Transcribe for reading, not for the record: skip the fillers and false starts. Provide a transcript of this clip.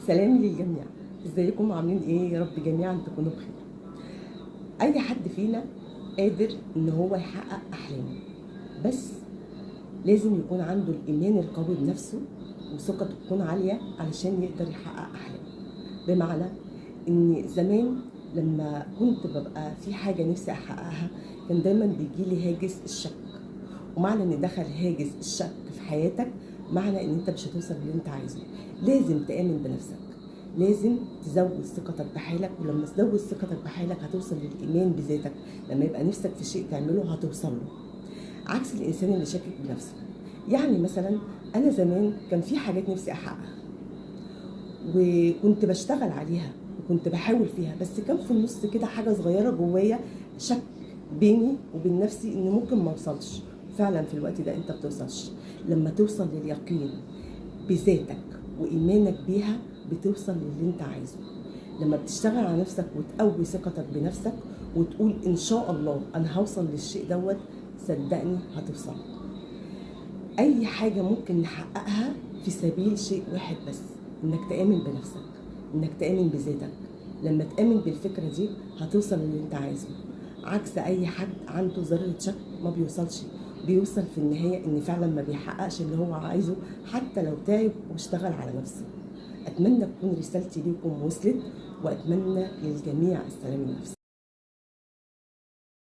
سلام للجميع. ازيكم عاملين ايه؟ يا رب جميعا تكونوا بخير. اي حد فينا قادر ان هو يحقق احلامه، بس لازم يكون عنده الايمان القوي بنفسه وثقته تكون عاليه علشان يقدر يحقق احلامه. بمعنى ان زمان لما كنت ببقى في حاجه نفسي احققها كان دايما بيجي لي هاجس الشك، ومعنى ان دخل هاجس الشك في حياتك معنى ان انت مش هتوصل للي انت عايزه. لازم تآمن بنفسك، لازم تزود ثقتك بحالك، ولما تزود ثقتك بحالك هتوصل للايمان بذاتك. لما يبقى نفسك في شيء تعمله هتوصل له، عكس الانسان اللي شاكك بنفسه. يعني مثلا انا زمان كان في حاجات نفسي احققها وكنت بشتغل عليها وكنت بحاول فيها، بس كان في النص كده حاجه صغيره جوايا شك بيني وبين نفسي ان ممكن ما اوصلش. فعلا في الوقت ده انت بتوصلش. لما توصل لليقين بذاتك وايمانك بيها بتوصل للي انت عايزه. لما بتشتغل على نفسك وتقوي ثقتك بنفسك وتقول ان شاء الله انا هوصل للشيء دوت، صدقني هتوصل. اي حاجه ممكن نحققها في سبيل شيء واحد بس، انك تآمن بنفسك، انك تآمن بذاتك. لما تآمن بالفكره دي هتوصل للي انت عايزه، عكس اي حد عنده ذره شك ما بيوصلش. بيوصل في النهايه ان فعلا ما بيحققش اللي هو عايزه حتى لو تعب واشتغل على نفسه. اتمنى تكون رسالتي ليكم وصلت، واتمنى للجميع السلام النفسي.